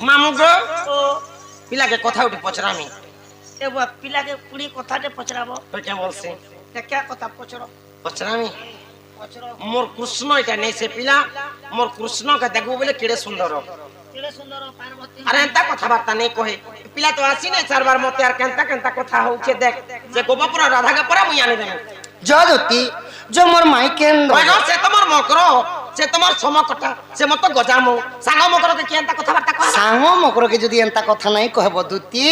মামু গো পিলাকে কথা উঠে পচরামি এ বুয়া পিলাকে পুরি কথাতে পচরাবো তো কে বলছে কে কথা পচরো পচরামি পচরো মোর কৃষ্ণ এটা নেই সে পিলা মোর কৃষ্ণকে দেখবো বলে কেড়ে সুন্দর কেড়ে সুন্দর পার্বতী আরে এন্তা কথাবার্তা নেই কহে পিলা তো আসি নাই চারবার মতে আর কেনতা কেনতা কথা হচ্ছে দেখ যে গোপাপুরা রাধাকে পরা মুই আনি দেব যদি যে মোর মাইকেন সে তোমার মকর সে তোমার সমকটা সে মত গজামু সাঙ্গ মকরকে কি এন্তা কথাবার্তা কহ সাঙ্গ মকরকে যদি এন্তা কথা নাই কহব দুতি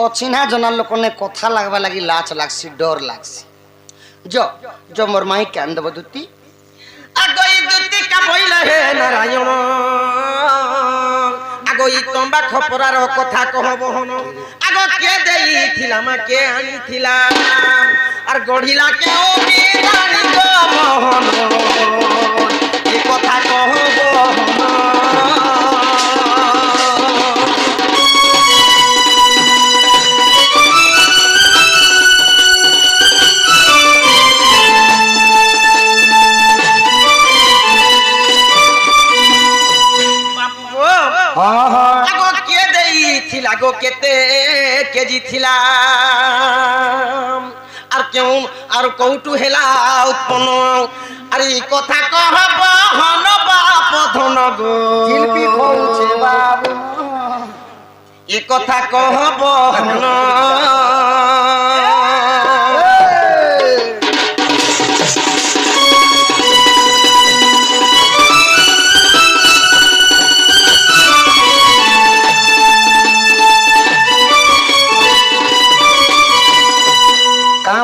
অচিহ্না জনার লোকনে কথা লাগবা লাগি লাজ লাগছি ডর লাগছি জ মোর মাইকেন দেব দুতি আগই দুতি কা বইলা হে নারায়ণ আগই তম্বা খপরার কথা কহব হন আগ কে দেইছিলা মাকে আনিছিলা আর গঢ়িলা কে ও বিরানি গো মোহন এই কথা কহব আগো কে দেইছিলা গো কেতে কেজি ছিলা আর কেউ আর কৌটু হেলা উৎপন্ন আর এই কথা কহব হন বাপ ধন গো শিল্পী খৌছে বাবু এ কথা কহব হন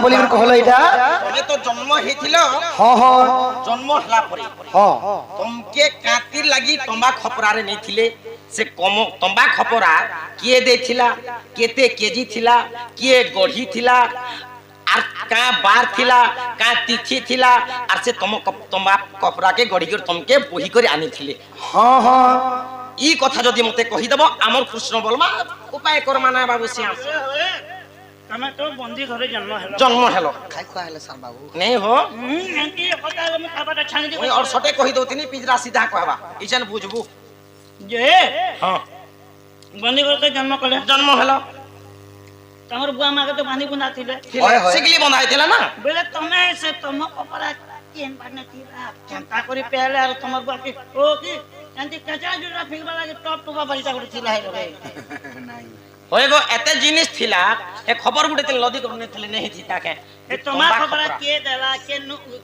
বলি কহলো এটা তুমি তো জন্ম হয়েছিল জন্ম হলা পরে তমকে কাতির লাগি তম্বা খপরারে নেইছিলে সে কম তম্বা খপরা কিয়ে দেইছিলা কেতে কেজি থিলা কিয়ে গঢ়ি থিলা আর কা বার থিলা কা তিথি থিলা আর সে তম্বা কপরাকে গঢ়ি করে তমকে বহি করে আনিছিলে ই কথা যদি মতে কহি দেব আমার কৃষ্ণ বলমা উপায় করমা না বাবু শ্যাম તમે તો બંધી ઘરે জন্ম হেলো খাই খোয়া হেলে সার বাবু নেই হো એંકી কথা আমি খাবারটা ছানি দিব ওই আর সটে কহি দও তিনি পিজরা সিধা কহবা ইছেন বুঝবু যে হ্যাঁ બંધી ঘরে জন্ম কলে জন্ম হেলো তোমার বুয়া মাকে তো বাঁধি বুনা থিলে সিগলি বনাই দিলা না বেলে তুমি সে তম কপরা কেন বানে থিলা কেনতা করি পেলে আর তোমার বুয়া কি ও কি এন্তি কাঁচা জুরা ফিরবা লাগে টপ টপা বাড়িটা করে থিলা হে রে হয়ে গো এতে জিনিস থিলা এ খবর গুটে তেল লদি করনে থিলে নেহি থি তাকে এ তোমার খবর কে দেলা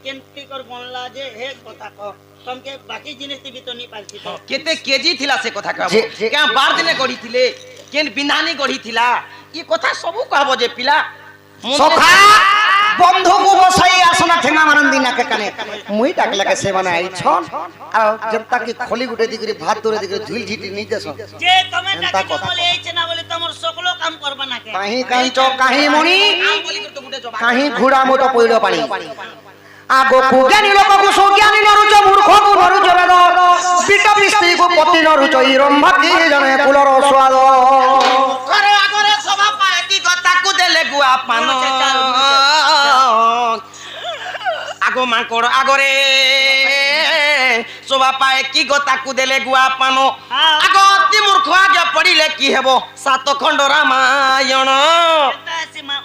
কেন টিকর বনলা যে হে কথা ক তমকে বাকি জিনিস তি তো নি পালছি তো কেতে কেজি থিলা সে কথা কহব কে 12 দিনে গড়ি থিলে কেন বিনানি গড়ি থিলা ই কথা সবু কহব যে পিলা সখা বন্ধু কো বসাই আসনা ঠেঙ্গা মারন দিনাকে কানে মুই ডাকলাকে সে মানে আইছন আর জনতা কি খলি গুটে দিগরি ভাত দরে দিগরি ধুল ঝিটি নি দেছ যে তুমি ডাকে বলে এইছে না বলে তোমার সকল কাম করবা না কে কাহি কাহি চ কাহি মনি আম বলি তো গুটে জবা কাহি ঘোড়া মতো পইল পানি আগো কো জ্ঞানী লোক কো সুজ্ঞানী নরুচ মূর্খ কো নরুচ বেদ পিতা পিস্তি কো পতি নরুচ ই রম্ভাতি জনে কুলর স্বাদ করে আগরে সভা পায় কি কথা কু দেলে গুয়া পান আগো মাকড় আগরে সভা পায় কি কথা কু দেলে গুয়া পান আগো অতি মূর্খ আগে পড়িলে কি হেব সাত খণ্ড রামায়ণ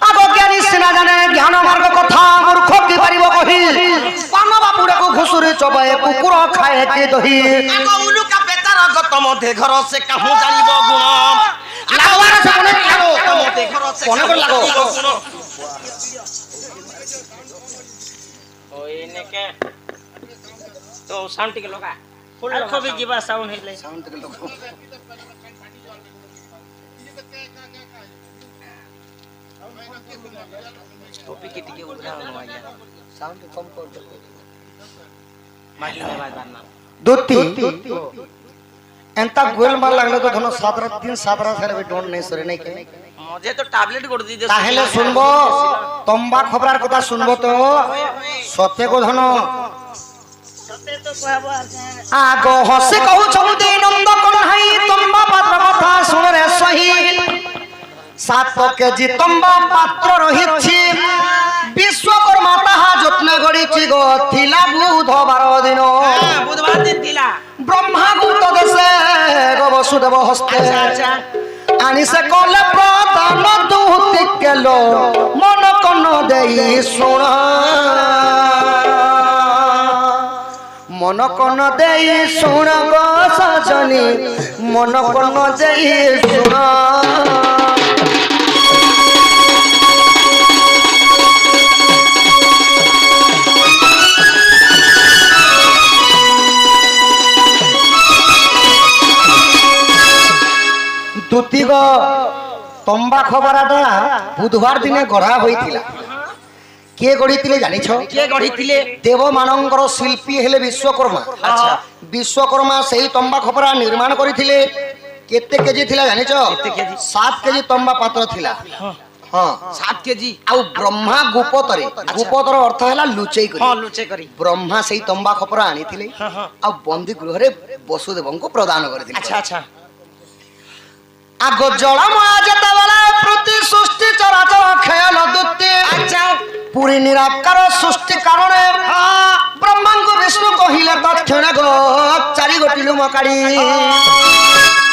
আগো জ্ঞানী সিনা জানে জ্ঞান মার্গ কথা মূর্খ কি পারিব কহি পান বাপুড়ে কো ঘুসুরি চবায় কুকুর খায় কি দহি আগো উলুকা বেতার গত মধ্যে ঘর সে কাহু জানিব গুণ লাগার সামনে লাগো মধ্যে ঘর সে কোনে করে লাগো গুণ ওই নেকে তো সাউন্ড টিকে লগা আর কবি জিবা সাউন্ড হইলে সাউন্ড থেকে লোক टॉपिक के टिके उधर हो गया साउंड कम कर दो माटी में बात ना दोती एंता गोल मार लागले तो धनो 7 रात दिन 7 रात हेले डोंट नहीं सरे नहीं के मुझे तो टैबलेट कर दी दे ताहेले सुनबो तंबा खबरार কথা শুনবো তো সত্যে গো ধনো সতে তো কহবো আগো হসে কহু চৌদি নন্দ কনহাই তম্বা পাত্র কথা শুনে সহি 7 কেজি তম্বা পাত্র রহিছি বিশ্বকর্মা তাহা যত্ন করিছি গো থিলা বুধবার দিন বুধবার দিন থিলা ব্রহ্মাগুপ্ত দেশে গো বসুদেব হস্তে আনি সে কলে প্রদান দুতি গেল মন কন দেই শুণ মন কন দেই শুণ গো সজনী মন কন দেই শুণ দুতিগ তম্বা খবরাটা বুধবার দিনে গড়া হয়েছিল কে গড়িলে জানিছ কে গঢ়িଥିଲେ দেব মানঙ্কর শিল্পী হেলে বিশ্বকর্মা আচ্ছা বিশ্বকর্মা সেই তম্বা খবরা নির্মাণ করিଥିଲେ কেতে কেজি ଥିଲା জানিছ কেতে কেজি? 7 কেজি তম্বা পাত্র ଥିଲା হ্যাঁ 7 কেজি ଆଉ ବ୍ରହ୍ମା ଗୁପତରେ ଗୁପତର ଅର୍ଥ ହେଲା ଲୁଚେଇ କରି ହଁ ଲୁଚେ କରି ବ୍ରହ୍ମା ସେଇ ତମ୍ବା ଖପରା ଆଣିଥିଲେ ଆଉ ବନ୍ଦୀ ଗୃହରେ ବସୁଦେବଙ୍କୁ ପ୍ରଦାନ କରିଥିଲେ ଆଚ୍ଛା ଆଚ୍ଛା ଆଗ ଜଳମୟ ଯେତେବେଳେ ପ୍ରତି ସୃଷ୍ଟି ଚରାଚର ଖେଳ ଦୁତି ଆଚ୍ଛା ପୁରୀ ନିରାକାର ସୃଷ୍ଟି କାରଣେ ବ୍ରହ୍ମାଙ୍କୁ ବିଷ୍ଣୁ କହିଲେ ତକ୍ଷଣ ଗো ଚାରି ଗୋଟିଲୁ ମକାଡ଼ି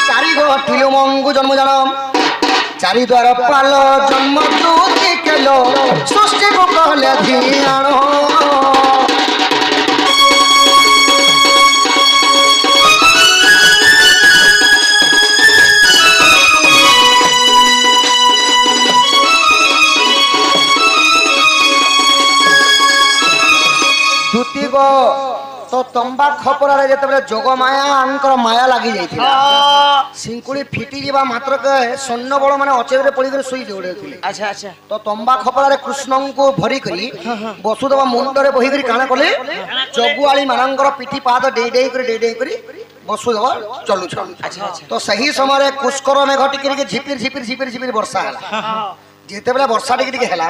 ଚାରି ଗୋଟିଲୁ ମଙ୍ଗୁ ଜନ୍ମ ଜଣ ଚାରି ଦ୍ୱାର ପାଲ ଜନ୍ମ ଦୁତି କେଲ ସୃଷ୍ଟିକୁ କହିଲେ ଧିଆଣ ଦୁତିଗ ତ ତମ୍ବା ଖପରାରେ ଯେତେବେଳେ ଯୋଗ ମାୟା ଆଙ୍କର ମାୟା ଲାଗି ଯାଇଥିଲା ସିଙ୍କୁଳି ଫିଟି ଯିବା ମାତ୍ରକେ ସୈନ୍ୟବଳ ମାନେ ଅଚେବରେ ପଡିକରି ଶୋଇ ଦୌଡୁଥିଲେ ଆଚ୍ଛା ଆଚ୍ଛା ତ ତମ୍ବା ଖପରାରେ କୃଷ୍ଣଙ୍କୁ ଭରି କରି ବସୁଦେବ ମୁଣ୍ଡରେ ବହିକରି କାଣା କଲେ ଜଗୁଆଳି ମାନଙ୍କର ପିଠି ପାଦ ଡେଇ କରି ବସୁଦେବ ଚଲୁଛନ୍ ଆଚ୍ଛା ଆଚ୍ଛା ତ ସେହି ସମୟରେ ପୁଷ୍କର ମେଘ ଟିକେ ଝିପିରି ବର୍ଷା ହେଲା ଯେତେବେଳେ ବର୍ଷା ଟିକେ ହେଲା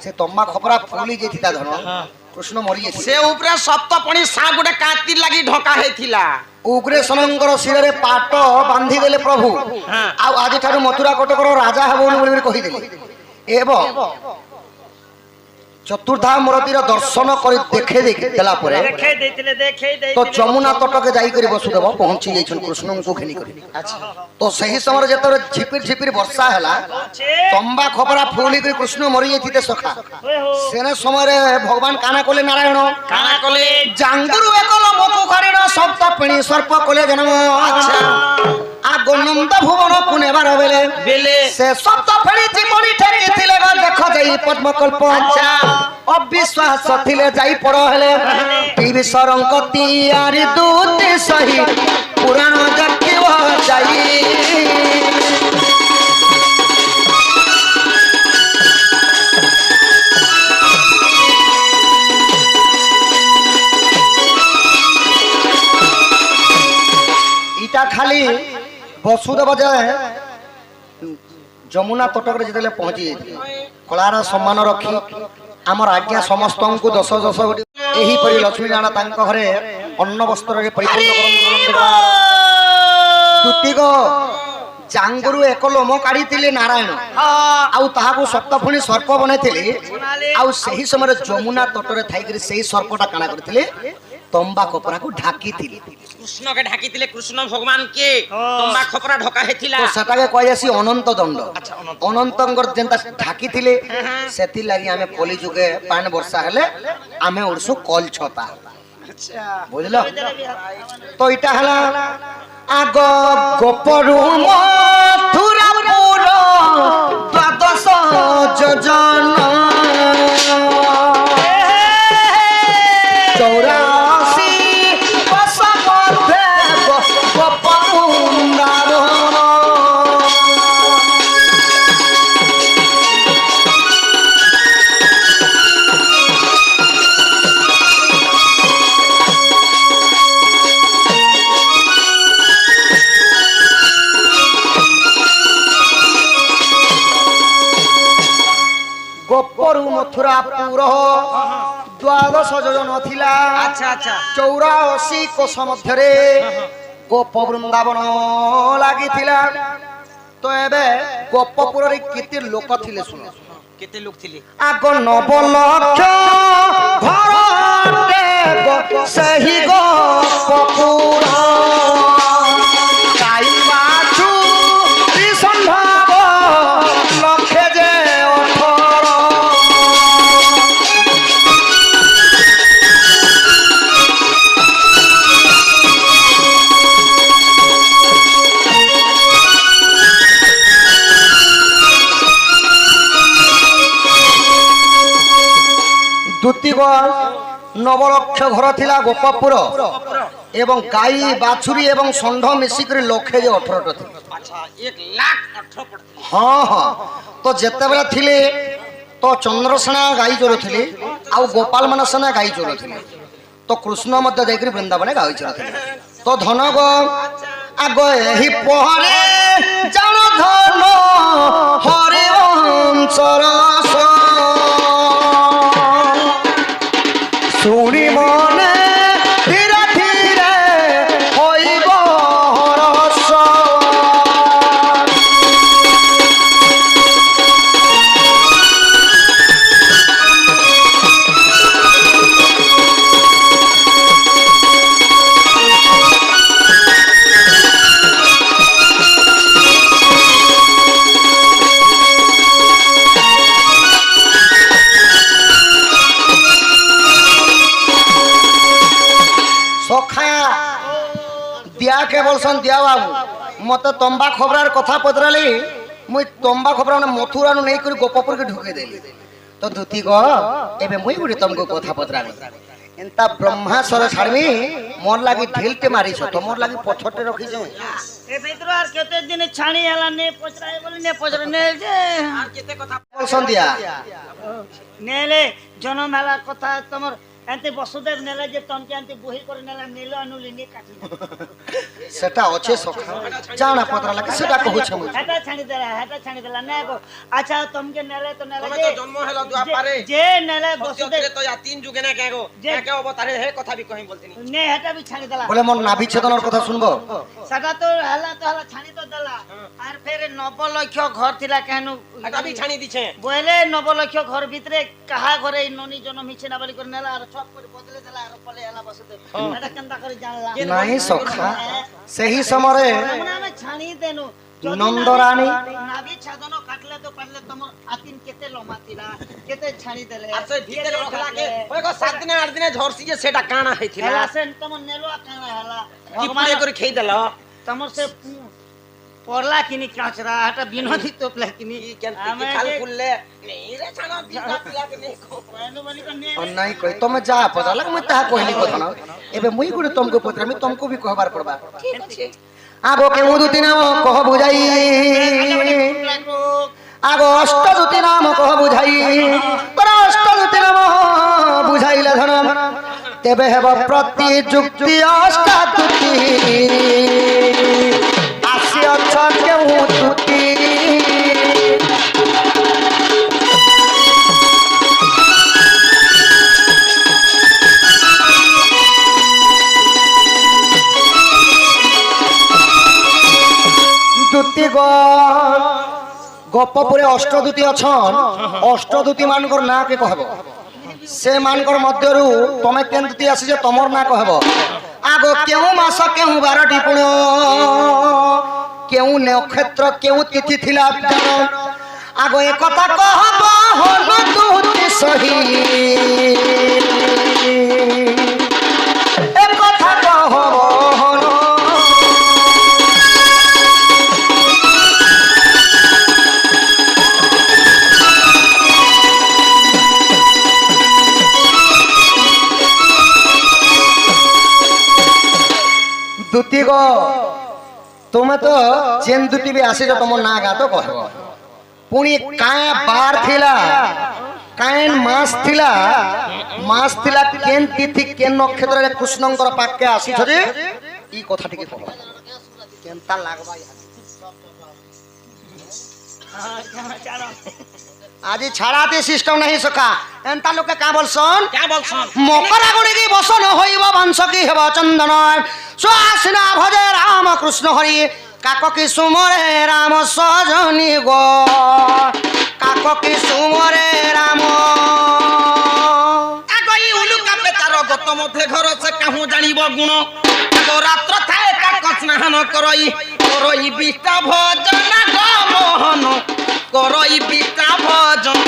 ସେ ତମ୍ବା ଖପରା ଫୁଲି ଯାଇଥିଲା ଧନ କୃଷ୍ଣ ମରି ଯାଇଥିଲେ ସେ ଉପରେ ସପ୍ତପଣି ସା ଗୋଟେ କାତି ଲାଗି ଢଙ୍କା ହେଇଥିଲା ଉଗ୍ରେସନଙ୍କର ଶିରରେ ପାଟ ବାନ୍ଧି ଦେଲେ ପ୍ରଭୁ ଆଉ ଆଜିଠାରୁ ମଥୁରା କଟକର ରାଜା ହେବ ବୋଲି କହିଦେଲେ ଏବଂ ଚତୁର୍ଦ୍ଧା ମୂରତିର ଦର୍ଶନ କରି ଦେଖେଇ ଦେଲା ପରେ ତ ଯମୁନା ତଟକେ ଯାଇକରି ବସୁଦେବ ପହଞ୍ଚି ଯାଇଛନ୍ତି କୃଷ୍ଣଙ୍କୁ ଘେନି କରି ତ ସେହି ସମୟରେ ଯେତେବେଳେ ଝିପିରି ବର୍ଷା ହେଲା ତମ୍ବା ଖବରା ଫୁଲି କରି କୃଷ୍ଣ ମରି ଯାଇଥିଲେ ସଖା ସେନେ ସମୟରେ ଭଗବାନ କାଣା କଲେ ନାରାୟଣ କାଣା କଲେ ଜାଙ୍ଗୁରୁ ଏକ ଲୋମକୁ ଖାରିଣ ସପ୍ତ ପିଣି ସର୍ପ କଲେ ଜନ୍ମ ଆଗ ନନ୍ଦ ଭୁବନକୁ ନେବାର ବେଲେ ସେ ସପ୍ତ ଫେଣି জীবনী ঠেকিଥିଲେ ଦେଖ ଯାଇ ପଦ୍ମକଳ୍ପ ଅବିଶ୍ୱାସ ଥିଲେ ଯାଇ ପଡ ହେଲେ ବିଶ୍ୱରଙ୍କ ତିଆରି ଦୂତି ସହି ପୁରାଣ ଦେଖିବ ଯାଇ ইটা খালি বসুদেব যায় যমুনা তটকরে যেতলে পৌঁছি যাইଥିଲେ কলার সম্মান রক্ষি আমার আজ্ঞা সমস্তଙ୍କୁ 10 কোটি এহিপরি লক্ষ্মী নারায়ণ তাଙ୍କ ঘরে অন্ন বস্ত্ରରେ পরিপূর্ণ କରନ୍ତୁ ଦୁତିକ ଜାଙ୍ଗୁରୁ ଏକ ଲୋମ କାଢିଥିଲେ ନାରାୟଣ ଆଉ ତାହାକୁ ସପ୍ତଫୁଣି ସର୍ପ ବନେଇଥିଲେ ଆଉ ସେହି ସମୟରେ ଯମୁନା ତଟରେ ଥାଇକରି ସେହି ସର୍ପଟା କାଣା କରିଥିଲେ ତମ୍ବା କପରାକୁ ଢାକିଥିଲେ কৃষ্ণ কে ঢাকিছিলে কৃষ্ণ ভগবান কে তম্বা খপরা ঢকা হেতিলা তো সেটাকে কয়াসি অনন্ত দণ্ড অনন্তঙ্কর যেনতা ঢাকিଥିଲେ সেতি লাগি আমি কলি যুগে পানি বর্ষা হেলে আমি উড়সু কল ছতা আচ্ছা বুঝলো তো এটা হলা আগ গোপরু মথুরাপুর দ্বাদশ যোজন 84 বর্ষ মধ্যে গোপরু গোপরু মথুরাপুর দ্বাদশ যোজন থিলা আচ্ছা আচ্ছা 84 কোষ মধ্যে গোপ বৃন্দাবন লাগিছিলা তো এবে গোপপুরে কেতে লোক থিলে শুন কেতে লোক থিলে আগ 9 লক্ষ ঘর সেই গোপপুর ଦୁତିଗଡ଼ ନବଲକ୍ଷ ଘର ଥିଲା ଗୋପପୁର ଏବଂ ଗାଈ ବାଛୁରୀ ଏବଂ ଷଣ୍ଢ ମିଶିକରି ଲକ୍ଷେ 18ଟା ଥିଲେ। अच्छा 1,18,000 पड़ती ହଁ ହଁ ତ ଯେତେବେଳେ ଥିଲେ ତ ଚନ୍ଦ୍ରସେନା ଗାଈ ଚରୁଥିଲେ ଆଉ ଗୋପାଳ ମାନ ସେନା ଗାଈ ଚରୁଥିଲେ। ତ କୃଷ୍ଣ ମଧ୍ୟ ଯାଇକରି ବୃନ୍ଦାବନେ ଗାଈ ଚରୁଥିଲେ। ତ ଧନ ଗो ଆଗ ଏହି ପହରେ ଜାଣ ଧନ ହରି ବଂଶର শুনি মনে ধীরে ধীরে হইব হরস। সখা দিয়া কে বলছন দিয়া বাবু মতে তম্বা খবরার কথা পদরালি মুই তম্বা খবরা মথুরানু নেই করে গোপপুরকে ঢুকে দেলি। তো ধুতি গ এবে মুই গুড়ি তমকো কথা পদরালি এন্তা ব্রহ্মাসর ছাড়বি মোর লাগি ঢিলতে মারিছ তোমার লাগি পছটে রখিছ। এ ভিতর আর কেতে দিন ছানি এলা নে পচরাই বলি নে পচরে নে যে আর केते কথা বলছন দিয়া নেলে জনমেলা কথা তোমার এতে বসুদেব নেলে যে তমকে এতে বহি করে নেলা নীল অনুলি নে কাটি সেটা আছে সখা জানা পদরা লাগে সেটা কহুছ মুই। হেটা ছানি দেলা নে গো আচ্ছা তমকে নেলে তো নেলে তুমি তো জন্ম হেলো দুয়াপারে যে নেলে বসুদেব তো ইয়া 3 যুগে না কেগো কে অবতারে হে কথা বি কই বলতিনি নে হেটা বি ছানি দেলা বলে মোর নাভি ছেদনের কথা শুনবো। সেটা তো হেলা ছানি তো দেলা আর ফের 9 লক্ষ ঘর থিলা কেন এটা বি ছানি দিছে বলে 9 লক্ষ ঘর ভিতরে কাহা ঘরে এই ননি জন মিছে না বলি করে নেলা আর সব করে বদলে দেলা আর পলে এলা বসুদেব এটা কেনতা করে জানলা নাই সখা সেই সময়ে আমি ছানি দেনু নন্দরানী নাভি ছাদন কাটলে তো পারলে তোমার আতিন কেতে লমাতিলা কেতে ছানি দেলে আর সে ভিতরে রখলা কে ওই গো 7 দিনে 8 দিনে ঝরসি যে সেটা কানা হইছিলা হেলা সেন তোমার নেলো কানা হেলা কি পুরে করে খেই দেল তোমার সে পরলা কিনি কাঁচরা এটা বিনোদী তোপলা কিনি কি কেন কি খাল খুললে নেই রে ছানা দিলা পিলা কে নেই কয়নো বলি নে নাই কই তুমি যা পতা লাগ মই তাহা কইলি কথা না এবে মুই গুড়ি তমকো পত্র আমি তমকো বি কহবার পড়বা। ঠিক আছে আগো কেউ দুটি নাম কহ বুঝাই আগো অষ্টদূতি নাম কহ বুঝাই তোর অষ্টদূতি নাম বুঝাইলে ধন তেবে হেব প্রতি যুক্তি অষ্টাদূতি আসি অছ কেউ দুতি। গোপপুরে অষ্টদূতি অছন অষ্টদূতি মানকর না কে কহব সে মানকর মধ্যরু তুমি কেন দুতি আসি যে তোমার না কহব। আগো কেউ মাস কেউ 12টি পুণ কেউ নক্ষত্র কেউ তিথি থিলা জানো আগো এ কথা কহব হল দুতি সহি এ কথা কহব হল দুতি গো তুমি তো চেন দুটি বি আসিছ তোমার না গা তো কহব পুনি কায়ে বার থিলা কায়েন মাস থিলা কেন তিথি কেন নক্ষত্রে কৃষ্ণঙ্কর পাককে আসিছ যে এই কথা টিকে কহ কেনতা লাগবা আজি ছাড়াতে সিস্টেম নাই সখা এনতা লোকে কা বলছন মকরা গুড়ি কি বসন হইব বংশ কি হেব চন্দন সুহাসিনা ভজে রাম কৃষ্ণ হরি কাক কি সুমরে রাম সজনী গো কাক কি সুমরে রাম আগই উলুকা পেতার গত মধ্যে ঘর সে কাহু জানিব গুণ আগো রাত্র থায়ে কাক স্নান করই বিষ্টা ভজন গো মোহন করই বিষ্টা ভজন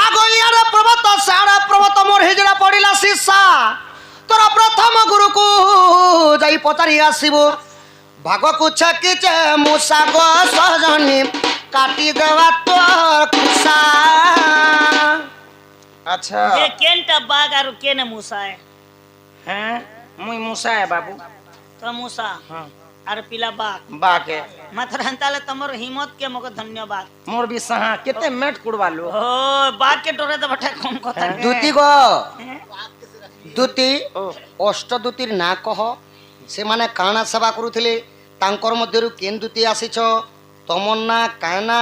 আগো ইয়ার পর্বত সারা পর্বত মোর হিজড়া পড়িলা শিষ্যা তোর প্রথম গুরুকু যাই পচারি আসিব ভাগকু ছাকিছে মূষা গো সজনী কাটি দেওয়া তোর কুসা আচ্ছা যে কেনটা বাঘ আর কেনে মুসায় হ্যাঁ মুই মুসায় বাবু তো মুসা হ্যাঁ আর পিলা বাঘ বাকে মাত্র তাহলে তোমার হিম্মত কে মকে ধন্যবাদ মোর বি সাহা কেতে মেট কুড়বালো ও বাঘ কে ডরে তো বটে কম কথা দুতি গো হ্যাঁ? দুতি ও অষ্টদূতির না কহ ସେମାନେ କାଣା ସେବା କରୁଥିଲେ ତାଙ୍କର ମଧ୍ୟରୁ କେନ୍ ଦୁତି ଆସିଛ ତମର ନା କାଁ ନା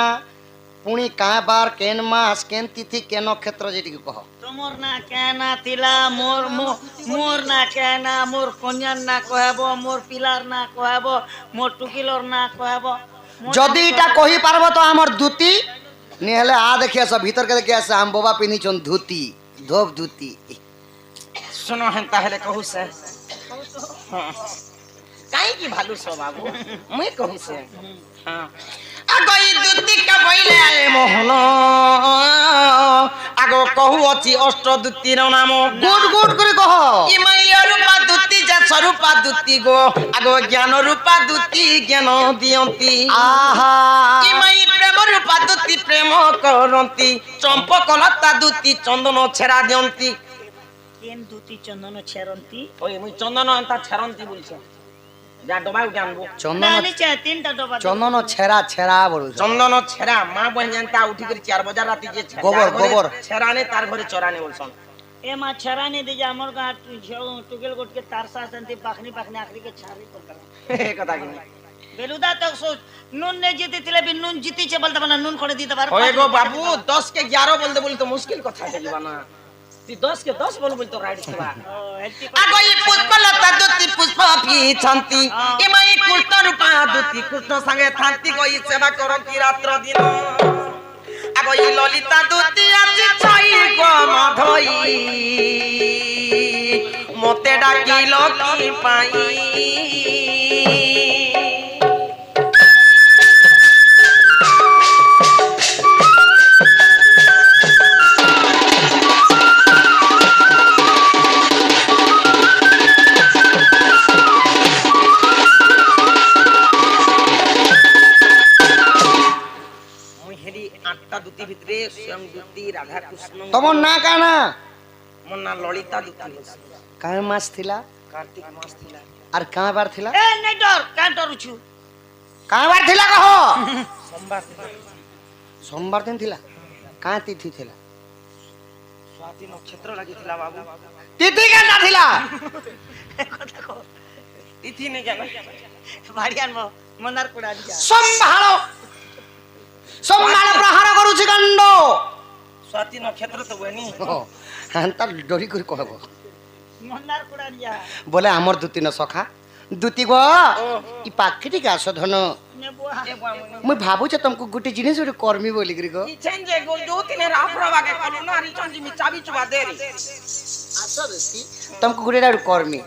ପୁଣି କାଁ ବାର କେନ୍ ମାସ କେନ୍ ତିଥି କେନ୍ ନକ୍ଷତ୍ର ଯେ ଟିକେ କହ তোমার না কেনা তিলা মোর না কেনা মোর কন্যার না কহব মোর পিলার না কহব মোর টুকিলর না কহব ଯଦି ଏଇଟା କହିପାରବ ତ ଆମର ଦୁତି ନିହେଲେ ଆ ଦେଖି ଆସ ଭିତରକେ ଦେଖି ଆସ ଆମ ବୋବା ପିନ୍ଧିଛନ୍ ଧୋତି ଧୋବ ଧୋତି শুনো হেন তাহলে কহু সে কাই কি ভালু সো বাবু মুই কহু সে হ্যাঁ আগই দুতি কা বইলে আয়ে মোহন আগো কহু অছি অষ্ট দুতির নাম গুড গুড করে কহ ইমাই রূপা দুতি যা স্বরূপা দুতি গো আগো জ্ঞান রূপা দুতি জ্ঞান দিয়ন্তি আহা ইমাই প্রেম রূপা দুতি প্রেম করন্তি চম্পক লতা দুতি চন্দন ছেড়া দিয়ন্তি কেন দুটি চন্দন ছেরন্তি ওই মুই চন্দন আনতা ছেড়ন্তি বলছে যা ডবাই উঠে আনবো চন্দন না নিচে তিনটা ডবা চন্দন ছেড়া ছেড়া বলুছ চন্দন ছেড়া মা বহিন জানতা উঠি করে 4 বাজার রাতি যে গোবর, গোবর। ছেড়ানে তার ঘরে চরানে বলছন এ মা ছড়ানি দি যে আমার গা টুকেল গোটকে তার সাথে পাখনি পাখনি আখরি কে ছাড়ি করতাম এ কথা কি বেলুদা তো নুন নে জিতিছিলে বি নুন জিতিছে বলতে পারে নুন করে দিতে পারে ওই গো বাবু 10 কে 11 বলতে বলি তো মুশকিল কথা হয়ে যাবে না তুই 10 কে 10 বল বল তো রাইট দিবা আগই পুষ্পলতা দুতি পুষ্প পিছন্তি ইমাই কৃষ্ণ রূপা দুতি কৃষ্ণ সঙ্গে থান্তি কই সেবা করন্তি রাত্র দিন আগই ললিতা দুতি আছে ছই গো মাধই মতে ডাকিল কি পাই আটটা দুতি ভিতরে স্বয়ং দুতি রাধা কৃষ্ণ ତମର ନା କାଣା মোর না ললিতা দুতি କାଁ ମାସ ଥିଲା কার্তিক মাস ଥିଲା আর কাঁ বার ଥିଲା এ নাই ডর কান ডরুছু কাঁ বার ଥିଲା কহ সোমবার ଥିଲା সোমবার দিন ଥିଲା কাঁ তিথি ଥିଲା স্বাতি নক্ষত্র লাগিଥିଲା বাবু তিথি কেনটা ଥିଲା কথা কো তিথি নেই জানা বাড়ি আনবো মন্দার কুড়া দিয়া সম্ভাଳ সম্ভাଳ ପ୍ରହାର କରୁଛି ଗଣ୍ଡ স্বাতি নক্ষত্র তো বনি তার ডরি করে কহব মন্দার কুড়া দিয়া বলে আমার দুতি ন সখা দুতি গো ই পাখি ঠিক আস ধন নেবুয়া মুই ভাবুছে তোমাকে গোটে জিনিস গোটে কর্মী বলি গো ইছেন যে গো যো তিনে রাফরা বাগে কলু না রিচন জি মি চাবি চুবা দেরি আস বেশি তোমাকে গোটে কর্মী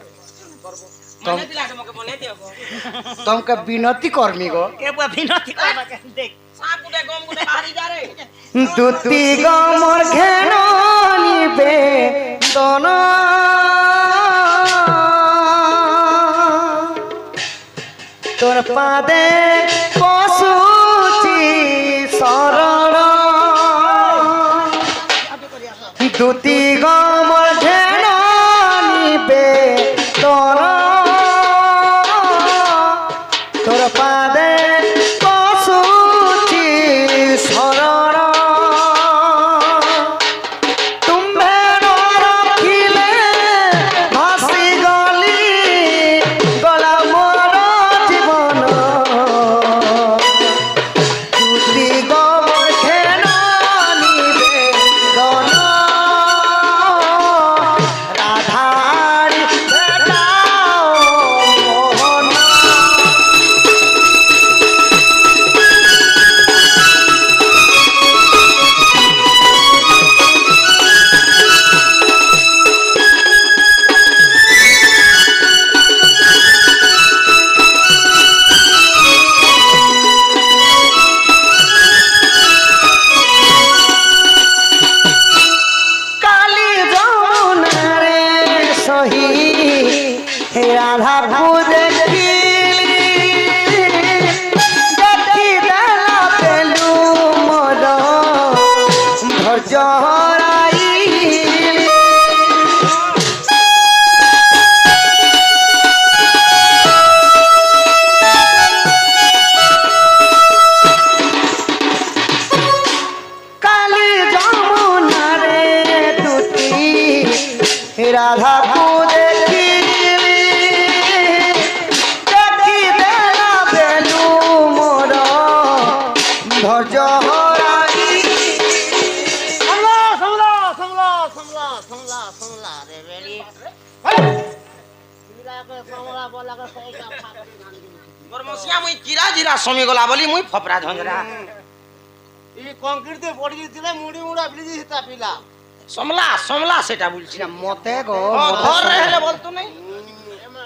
মনে দিলা তোমাকে মনে দিও গো তোমাকে বিনতি কর্মী গো এ বুয়া বিনতি করবা কেন দেখ সাপ গুটে গম গুটে বাহারি যা রে দুতি গো মোর ঘেন নিবে দন তোর পাদে পশুচি শরণ দুতি গো মোর ঘেন নিবে দন তোর পাদে পশুচি শরণ তুম্ভে রখিলে ভাসি গলি গলা মোর জীবন দুতি গো মোর ঘেন নিবে দন রাধারি ভেটাও মোহন ধৈর্য হরাই সমলা সমলা সমলা সমলা সমলা সমলা রে বেড়ি ইলাকে সমলা বলাকে সেইটা বর্মসিয়া মুই কিরা জিরা সমী গলা বলি মুই ফপরা ঝঞ্ঝরা ই কংক্রিট তে পড়ি গিয়েছিলে মুড়ি মুড়া ফ্রিজ হিতা পিলা সমলা সমলা সেটা বলছি মতে গো ঘর রে বলতো নাই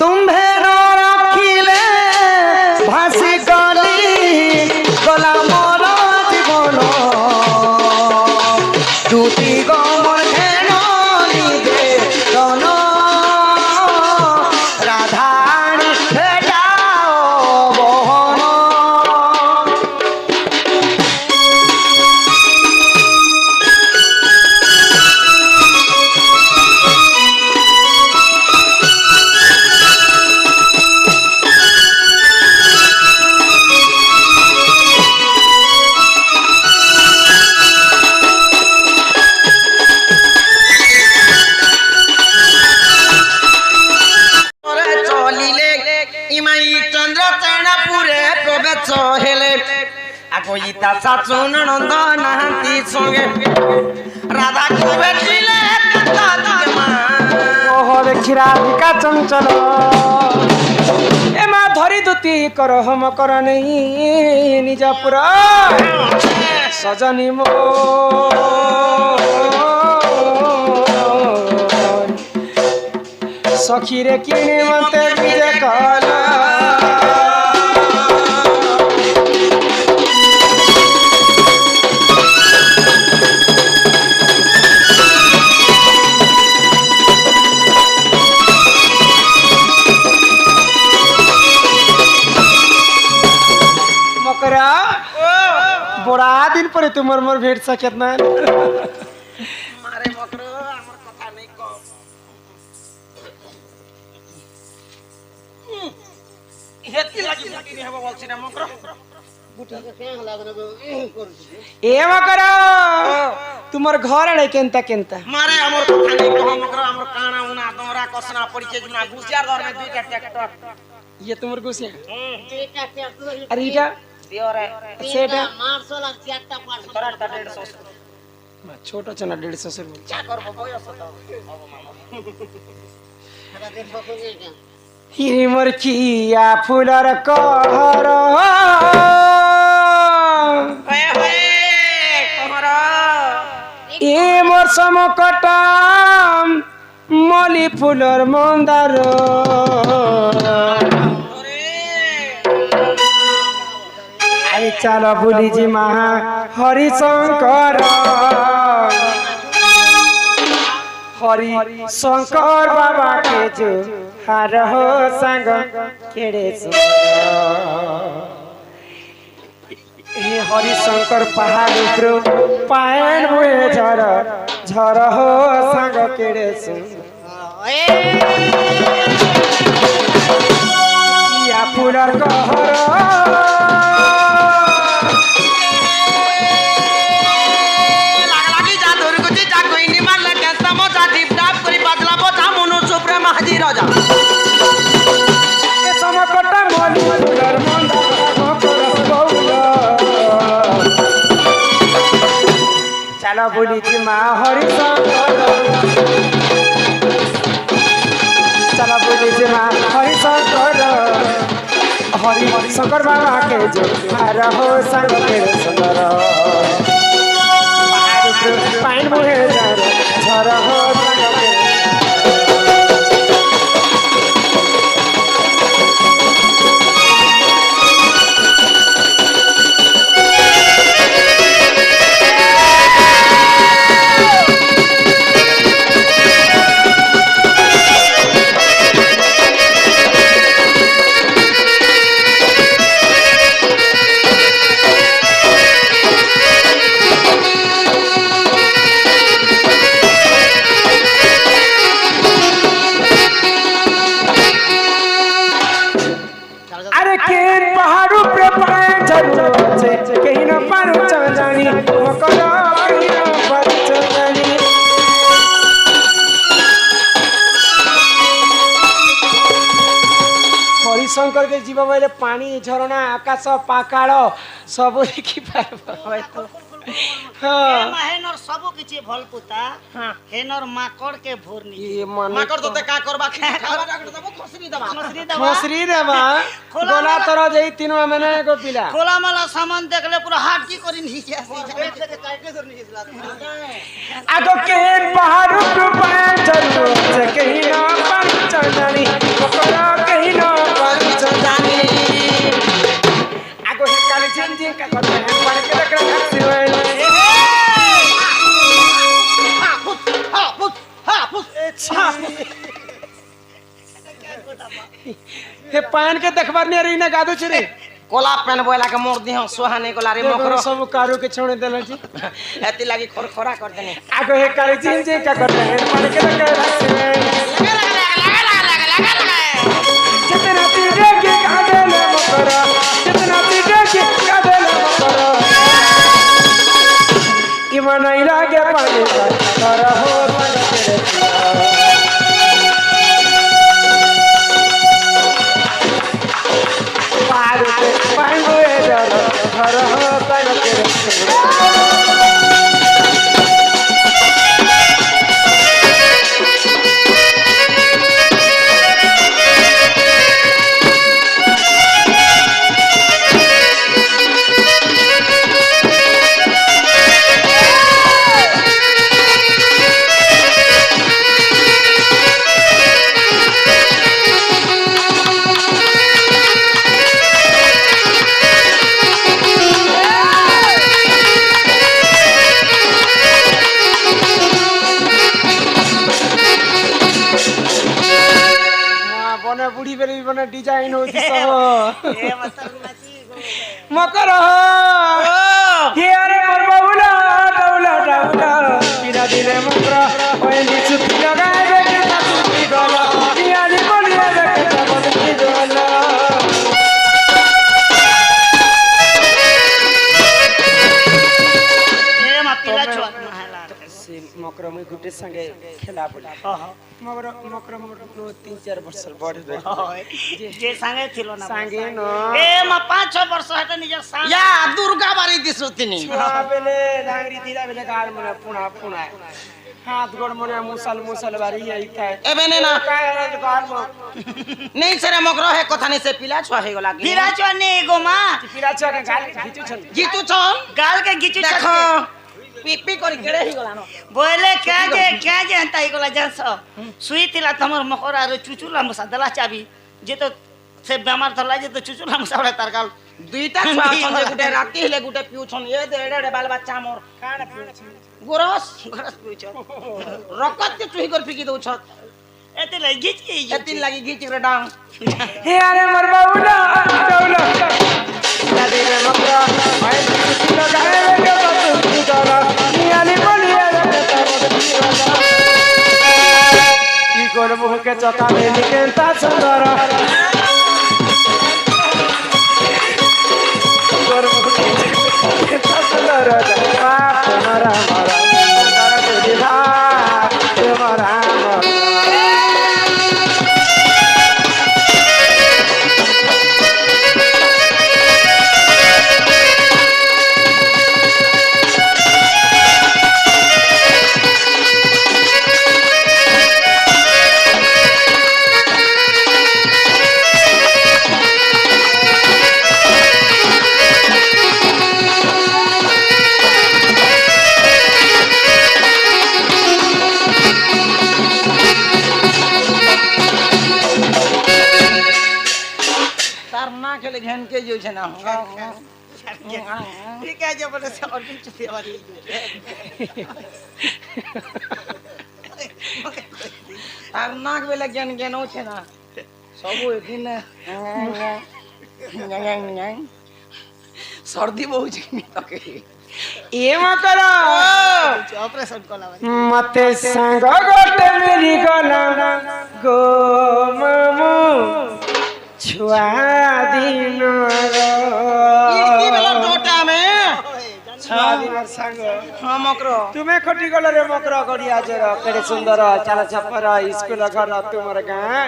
तुम्हे न रखिले भासी गली गला मोर जीवन दुती गमर घेन निदे रन राधाणी भेटाओ बहन কইতা চাচু ননদ নাহান্তি সঙ্গে রাধা কুবেটিলে কাতা দিকে মা ওহরে ক্ষীরাধিকা চঞ্চল এ মা ধরি দুতি কর হম কর নেই নিজ পুর সজনী মো সখীরে কিনে মতে বিজে কলা बड़ा दिन पर तुम मोर भेट सकत ना मारे मकरो हमर कथा नहीं कम हेती लागी बुटी नहीं हबो बोलछि ना मकरो বুটাকে কেন লাগবে করছি ए मकरो तुमर घर नै केनता केनता मारे हमर कथा नहीं कम मकरो हमर काना उना दोरा कसना परिचय जुना गुसियार घर में दुईटा ट्रैक्टर ये तुमर गुसिया এটা ট্যাক্টর अरे इटा दियोरे सेटा মার্শাল আর চারটা পাঁচশো तोरा 150 छोटा चना 150 से क्या करबो बयस तो টাকা দেন বসে কেন ही मोर किया फुलर कहर ए होए तोहरा ए मोर समकटा मली फुलर मंदार आई चल भूली जी महा हरि शंकर हरि शंकर बाबा के जो हार हो संग केड़े हे हरि शंकर पहाड़ ऊपर पायन हुए झर झर हो संग केड़े या फुलर कहर লাগি যা ধরে গছি যা কইনি মারলে কেসা মজা ডিপ ডাপ করি বাজলা বজা মনো সুপ্রেম হাজির রাজা ए समकटा मली फुलर मंदार चलो बोली जी माँ हरि शंकर चलो बोली जी माँ हरि शंकर हरि शंकर बाबा के जो हार हो संग तेरे सुंदर पाइन मुहे झर हो संग तेरे ଶଙ୍କର କେ ଯିବ ବୋଇଲେ ପାଣି ଝରଣା ଆକାଶ ପାକାଳ ସବୁ ଦେଖି ପାରବ ହয়তো ଏ ମାହେନର ସବୁ କିଛି ଭଲ ପୁତା ହେନର ମାକଡ଼ କେ ଭୋରନି ये मन ମାକଡ଼ ତତେ କା କରବା ଖାଇବା ଡାକଡ଼ ଦେବ ଖସରି ଦେବା ମସରି ଦବା मसरी देवा गोला तोरा जई तीन मैंने को पिला খোলা মালা सामान देखले पूरा हाथ की करी नहीं जासी आगो के बाहर को पांचलो से कहीं ना पंचदानी कोकरा कहीं ना पंचदानी आगो हे काली चिंजी का करते हैं पानी के लकड़ा खसी होइल हे पान के देखबार ने रीना गादू छरे कोला पेन बोला के मोर दिह सोहाने कोला रे मकरो सब कारू के छोड़ देला जी एती लागी खरखरा कर देने आगो हे काली चिंजी का करते हैं पानी के लकड़ा खसी होइल जितना तीरे के कादेले मकरा जितना तीरे के कादेले मकरा ईमान लागे पानी का कर हो मन तेरे पार पे पांगो ए डर घर हो मन तेरे बने बुढ़ी बेरी बने डिजाइन होती सब ए मतर नाची मकर हे अरे मोर बाबूला डाउला डाउला पिरा दिले मकर ओए निचु लगाए के नाचुती गला पियाली बोलिए के तबती गला ए मा पिला छुआ महला से मकर में गुटे संगे खेला बोला मकर मकर मोर 3-4 वर्ष बढ़ गए जे संगे थिलो ना संगे न ए मा 5-6 वर्ष हटे निजर सांग या दुर्गा बारी दिसुतिनी बेले डांगरी तीरा बेले गाल मने पुना पुना हाथ गोड़ मने मुसल बारी यही था एबे ने ना काय गाल म नहीं सरे मकरो हे कथा नहीं से पिला छुआ हे गला पिला छुआ ने गो मा पिरा छ के गाल खिचु छन जीतू छन गाल के गिचु देखो पी करी केड़े ही गला न बोले क्या जे हंताई गला जानस सुई तिला तमर मकरा रे चुचुला मुसा दला चाबी जे तो से बेमार थला जे तो चुचुला मुसा बडा तार गाल दुईटा छुआ छन जे गुटे राती हेले गुटे पिउ छन ए दे एडे बाल बच्चा मोर काना पिउ छ गोरस पिउ छ रकत के चुही कर फिकी दउ छ एते लगी गिच एतिन लागी घिच रे डांग हे अरे मोर बाबूला डौला दादी रे मकरा भाई लगाए के बतू गला नियाली बोलिए के तबती गला की कोन मुह के चका में निकेता सुंदर कोन मुह के चका सुंदर तुम्हारा हमारा तारा तुझे धा तुम्हारा खेले घेन के जो छे ना ठीक है जो बोले से और भी चुती वाली तार नाक बेले ज्ञान ज्ञान हो छे ना सब दिन सर्दी बहु छे तके ए मकरा ऑपरेशन कोला मते संग गोटे मेरी गला गो मामू छुआ दिन की बेला टोटा में छुआ दिन संग हां मकरो तुम्हें खटी गला रे मकरा गड़िया जरा केड़े सुंदर चला छपर स्कूल घर तुमर गां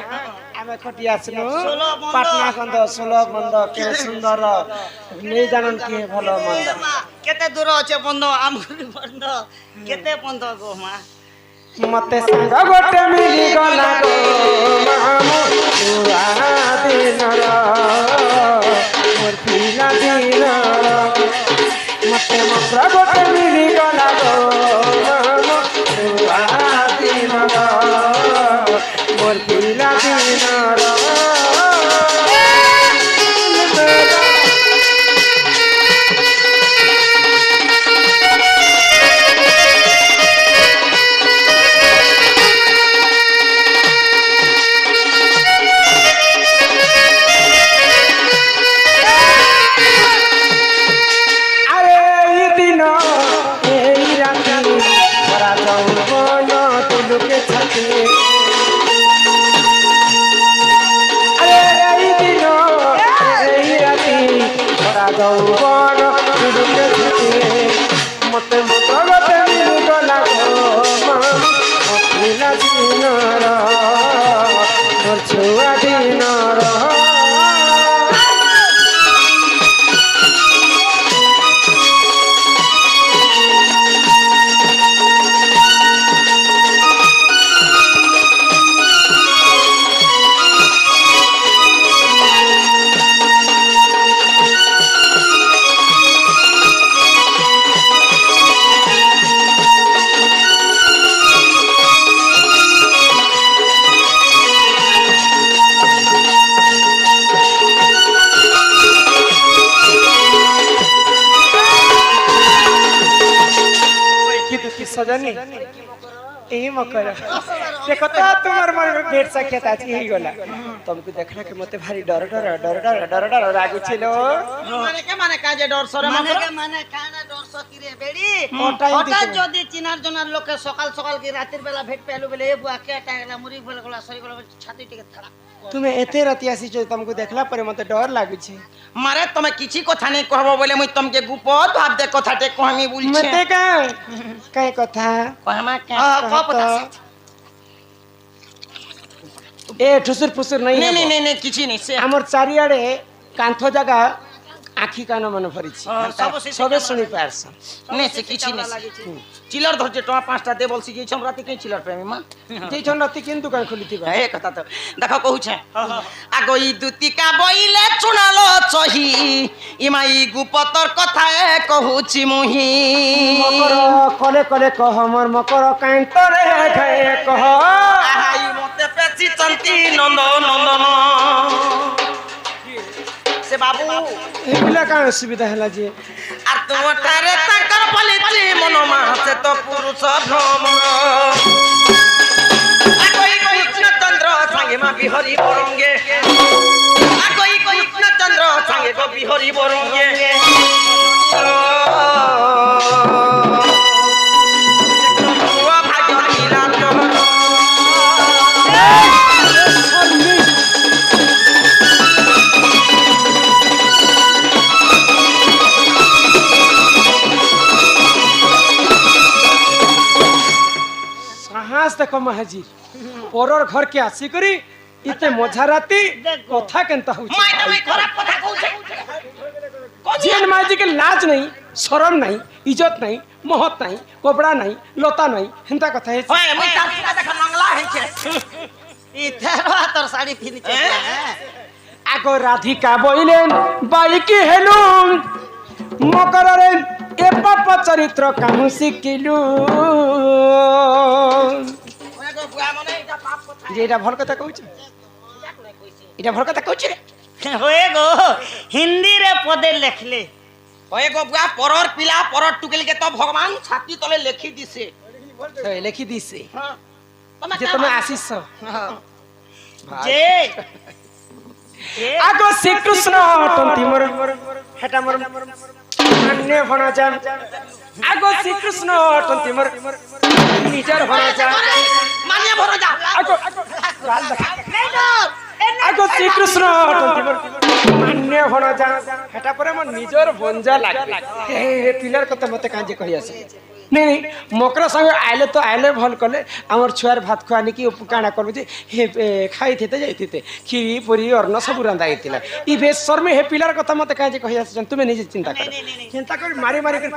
ଆମେ ଖଟି ଆସିଲୁ ଷୋଳ ବନ୍ଧ। ପାଟନା କନ୍ଦ 16 ବନ୍ଧ କେ ସୁନ୍ଦର ନେଇ ଜାଣନ୍ କି ଭଲ ମନ୍ଦ ମା କେତେ ଦୂର ଅଛେ ବନ୍ଧ ଆମକୁ ବନ୍ଧ କେତେ ବନ୍ଧ ଗো ମା ମତେ ସାଙ୍ଗ ଗୋଟେ ମିଳି ଗଲା ଗো ମାମୁ ନୂଆ ଦିନର ମୋର ପିଲା ଦିନର ମତେ ମନ୍ତ୍ର ଗୋଟେ ମିଳି ଗଲା ଗো ମାମୁ ନୂଆ ଦିନର ମୋର ପିଲା ଦିନର মতে মতে গলা দিনর মোর ছুয়া দিনর सजनी यही मकर देखो तो तुम्हार मन में भेट साक्षात आज ही गला तुमको देखना कि मते भारी डर डर डर डर डर डर लागु छिलो মানে কাজে ডর সরে মানে কানা ডর সকিরে বেড়ি হঠাৎ যদি চিনার জনার লোকে সকাল সকাল কি রাতের বেলা ভেট পেলু বলে এ বুয়া কে টাগলা মুরি বলে গলা সরি গলা ছাতি টিকে থাড়া তুমি এতে রাতি আসি যে तुमको देखला परे मते डर लागु छि মারে তুমি কিছু কথা নাই কহব বলে মুই তোমাকে গুপত ভাব দে কথাতে কহমি বলছি मते काय कथा কহমা কে ए ठुसुर फुसुर नहीं নে নে है নে নে কিছু নাই সে हमर चारियाडे कांथ जगह आखी कान मन भरी छि सबे सुनी पारस নে সে কিছু নাই চিলর ধরছে টমা পাঁচটা দে বলছি যে ছম রাতে কে চিলর প্রেমী মা जे छनती किन दुकान खुली बा এ কথা তো দেখো কহুছে আগই দুতিকা বইলে চুনালো চহি ইমাই গুপতর কথা কহুছি মুহি मकर कले कले कह हमर मकर कांत रे खाए कह আহাই মতে পেছি চন্তি নন্দ নন্দন সে বাবু এগুলা কান সুবিধা হলা যে আর তোমারে তাঙ্কর বলিছি মন মাসে তো পুরুষ ভ্রমণ আগই কৃষ্ণ চন্দ্র সাঙ্গে মা বিহরি বরঙ্গে আগই কৃষ্ণ চন্দ্র সাঙ্গে গো বিহরি বরঙ্গে साहस देखो महाजी पोरर घर के आसी करी इते मजा राती कथा केनता हो মাই তুমি খারাপ কথা কইছে जेन माजी के लाज नहीं शरम नहीं इज्जत नहीं महत नहीं कपड़ा नहीं लता नहीं हेंता कथा है ওই মুই তার সিনা দেখা নংলা হইছে ই তেরো হাতর শাড়ি পিনছে आगो राधिका बइलेन बाइकी हेलु मकर रे ए पाप चरित्र काहु सिकिलु ওই গো বুয়া মনে এটা পাপ কথা जे एटा भल कथा कहउछ एटा भल कथा कहउछ रे হয়ে গো হিন্দি রে পদে লেখলে ওই গো বুয়া পরর পিলা পরর টুকেলকে তো ভগবান ছাতি তলে লেখি দিছে लेखि दिसे তুমি जे तुम आशीष যে आगो श्री कृष्ण टंती मोर हेटा मोर अन्य भणा जा आगो श्री कृष्ण टंती मोर निजर भणा जा মানিয়ে ভরো যা आगो गाल देखा आगो श्री कृष्ण टंती मोर अन्य भणा जा हेटा परे मोर निजर बंजा लागे हे पिलर कते मते काजे कहि आसे नहीं नहीं मकर संग आइले तो आइले भल कले आमर छुआर भात खुआनी की काଣା करबे जे हे खाई थे जाइते खीरी पूरी अन्न सब रंदा आइतिला ई बेसर में हे पिलर कथा मते काहे जे कहि आछन तुमे निजे चिंता कर चिंता कर मारी मारी कर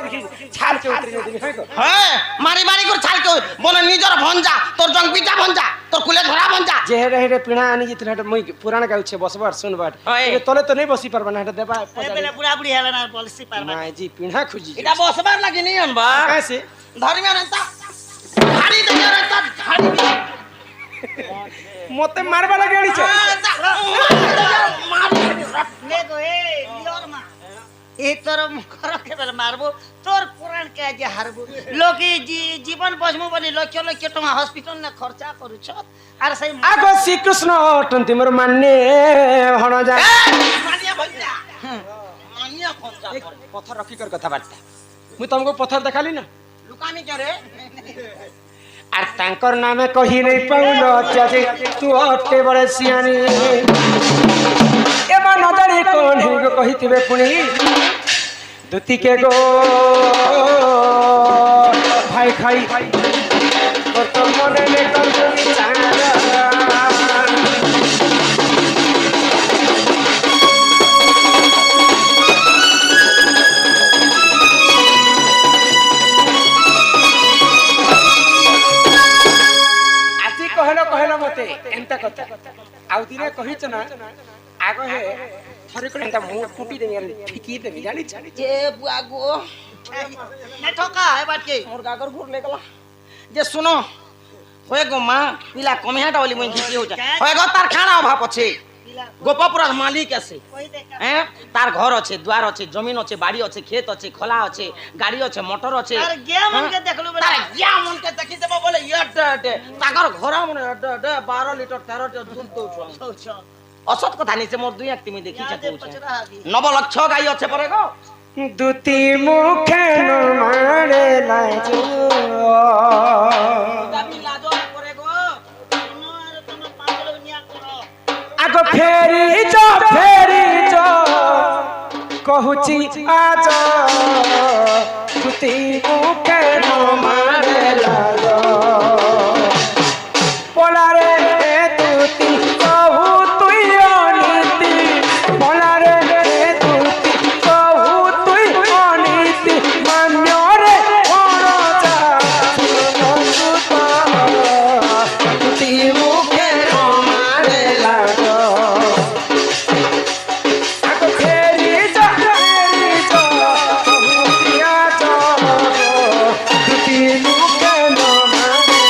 छाल के उतरी देबी है को হ্যাঁ মারি মারি করে ছালকে বলে নিজর ভঞ্জা তোর জং পিটা ভঞ্জা তোর কুলে ধরা ভঞ্জা जे रे पिणा आनी जितला मुई पुराण गाउछे बसबार सुनबार ओए। तले तो नहीं बसी परबा ना देबा ए बेले बुढ़ा बुढ़ी हेला ना पॉलिसी पारबा माय जी पिणा खुजी এটা বসবার লাগি নি আনবা कैसे ধর্মিয়া নেতা ঝাড়ি দেয়া নেতা ঝাড়ি দিয়ে मते मारबा लगे आनी छे ले गो ए लियोर मा ए तोर मुखर के बेले मारबो तोर पुराण के जे हारबो लोकी जीवन बजमु बनी लक्ष लक्ष टका हॉस्पिटल ने खर्चा करू छ आर सही आगो श्री कृष्ण अटंती मोर मान्ने हण जा মানিয়া ভঞ্জা মানিয়া ভঞ্জা पत्थर रखी कर कथा बार्ता मुई तुमको पत्थर देखाली ना লুকামি করে आर तांकर नामे कही नहीं पाउलो चाचे तू अटे बड़े सियानी एबा न जानी कोन हे गो कहितिबे पुनी दुती के गो भाई खाई और तो मने ने कर विचार कहलो मते एंता कथा आउ दिने कहिच ना आगो हे थरे को एंता मुंह फुटी दे यार ठिकी दे जानी छानी যে বুয়া গো ने ठोका है बात के মোর গাগর ঘুর লেগলা যে শুনো হয়ে গো মা পিলা কমিহাটা বলি মই ঘিচি হইছা হয়ে গো তার খানা অভাব আছে গোপাপুরার মালিক আছে कोई देख হ্যাঁ তার ঘর আছে দুয়ার আছে জমিন আছে বাড়ি আছে ক্ষেত আছে খোলা আছে গাড়ি আছে মোটর আছে আর গিয়া মন के देखलु बेला তার গিয়া মনকে দেখি দেব বলে ইয়াডে তাকর ঘর মনে 12 লিটার 13 লিটার দুধ দউছ অসৎ কথা নিছে মোর দুই এক তুমি দেখিছ কইছ নবলক্ষ গাই আছে পরে গো दुती मुखे न मारे लाजो দাবি লাজো পরে গো तुम पागल निया करो आगो फेरी जो कहूची आज दुती मुखे न मारे लाजो पोलारे दुती कहू तुई अनीति पोलारे दुती कहू तुई अनीति मान्य रे जा दुती मुखे न मारे लाजो आगो फेरी जो कहूची आज दुती मुखे न मारे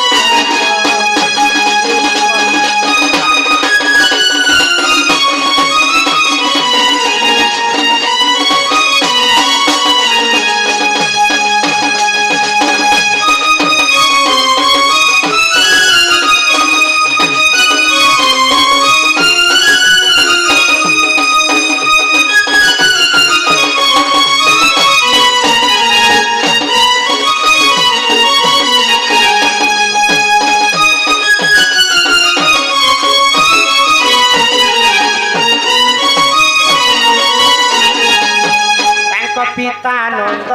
तांको पितानंद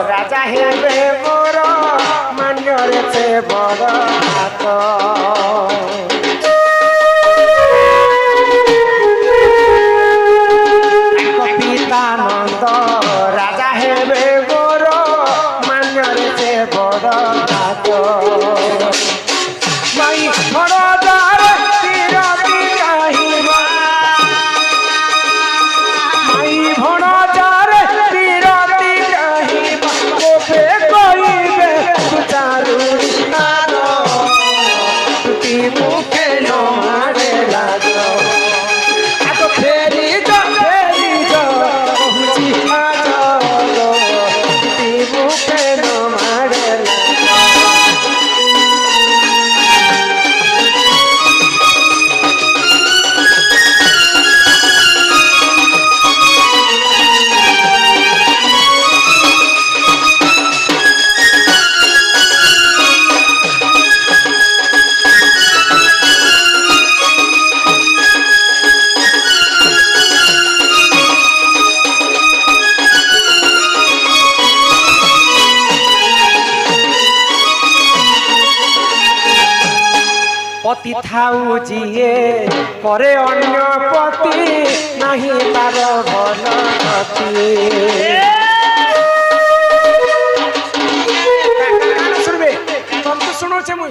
राजा हेबे मोर मान्यरे से बड़ हात तांको पितानंद राजा हेबे मोर मान्यरे से बड़ हात माई बड़ दार तिरती काहिबा माई भण जारे तिरती काहिबा कोबे कहिबे सुचारु नारो तुती मुखे न मारे लाजो आगो फेरी जो कहूची आज तुती मुखे न मारे लाजो পতি থাউ যিয়ে করে অন্য পতি নাহি তার ভাল গতি শুনবে তন্তু শুনুছে মুই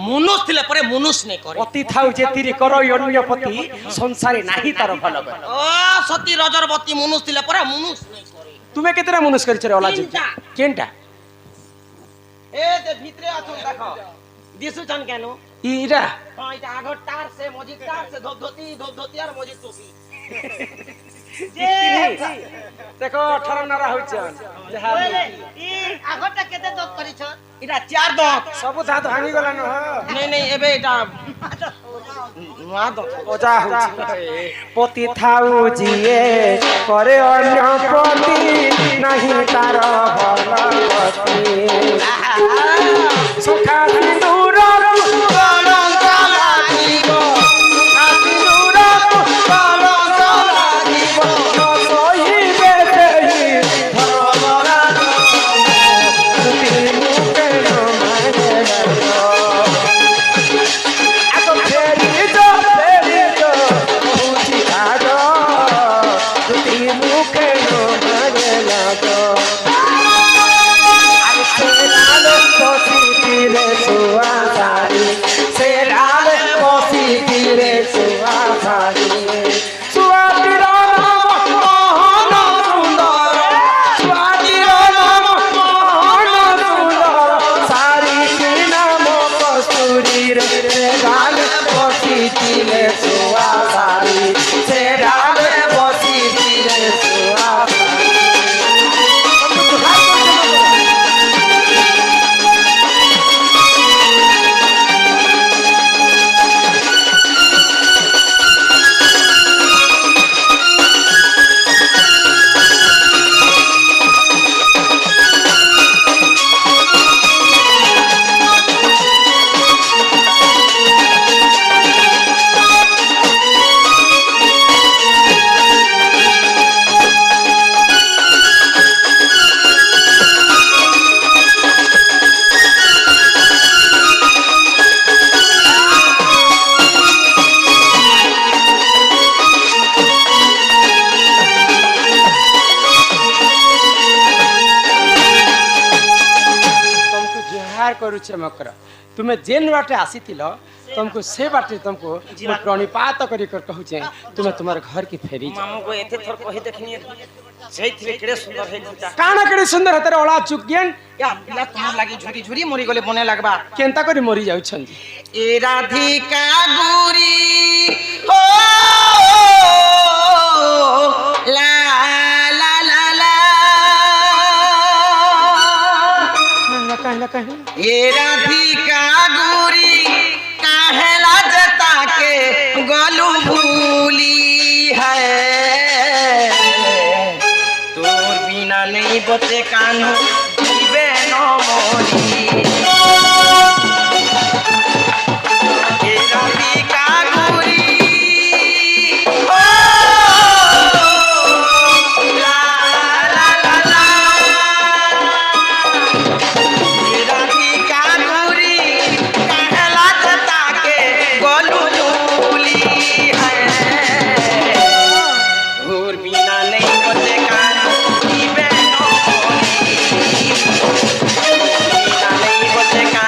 মনুষ ଥିଲେ ପରେ মনুষ নেই করে পতি থাউ যে তিরি কর অন্য পতি সংসারে নাহি তার ভাল গতি ও সতী রজরবতী মনুষ ଥିଲେ ପରେ মনুষ নেই করে তুমি কেতটা মনুষ করিছ রে অলা যুগ তিনটা। কেনটা এ যে ভিতরে আছন দেখো দিশুছন কেন ইরা হ্যাঁ এটা আগর টার সে মজিদ টার সে ধোধতি আর মজিদ টুপি দেখো ঠরনারা হইছে যাহা ই আগরটা কেতে দত করিছ এটা চার দাঁত সবু দাঁত ভাঙি গলান নেই নেই এবে এটা নয়া দাঁত ওজা হচ্ছে পতি থাউ যিয়ে করে অন্য পতি নাহি তার ভাল গতি সুখা দূর কলঙ্ক লাগিব দূর কলঙ্ক লাগিব সহিবে দেহি ধর্মরা তুতি মুখে নমানে আগ ফেরি তো বুঝি আগ তুতি মুখে নমানে লাগো କରୁଛେ ମକର ତୁମେ ଯେନ୍ ବାଟେ ଆସିଥିଲ तुमको से बाटे तुमको मैं प्रणिपात करी कर कहूचे तुम तुम्हारे घर की फेरी मामू को एते थोर कहि देखनी सही थिले केड़े सुंदर है गुटा काना केड़े सुंदर हते ओला चुकियन या पिला तुम लागी झुरी झुरी मरी गले बने लागबा केनता करी मरी जाउछन ए राधिका गुरी हो ला ला ला ला कहला ए राधिका गुरी काहेला जता के गलू भूली है तोर बिना नहीं बचे कान्हो जीवे न मोरी ए राधिका गुरी ओ ला ला ला ला ए राधिका गुरी काहेला जता के गलू भूली है तोर बिना नहीं बचे कान्हो जीवे न मोरी बिना नहीं बचे कान्हो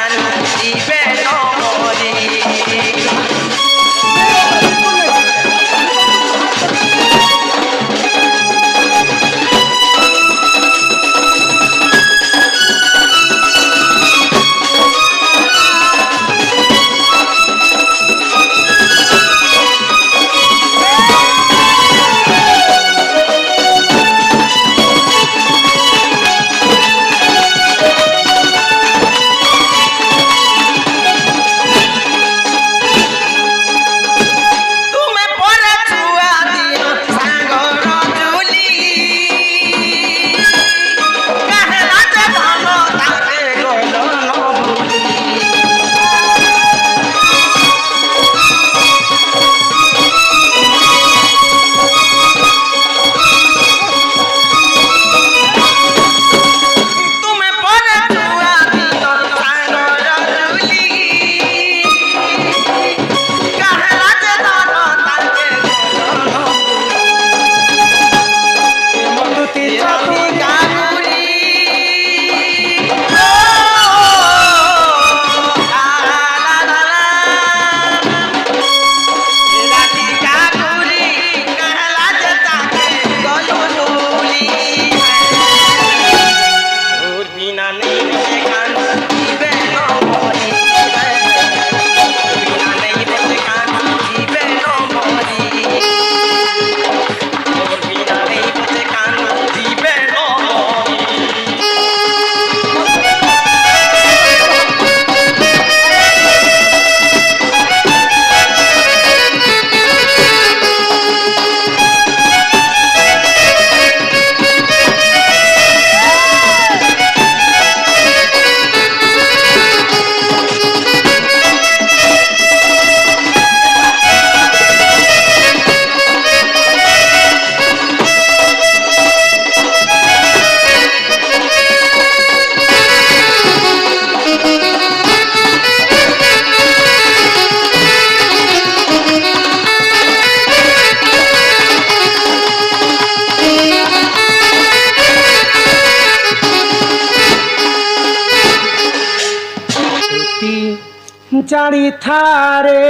জানি থারে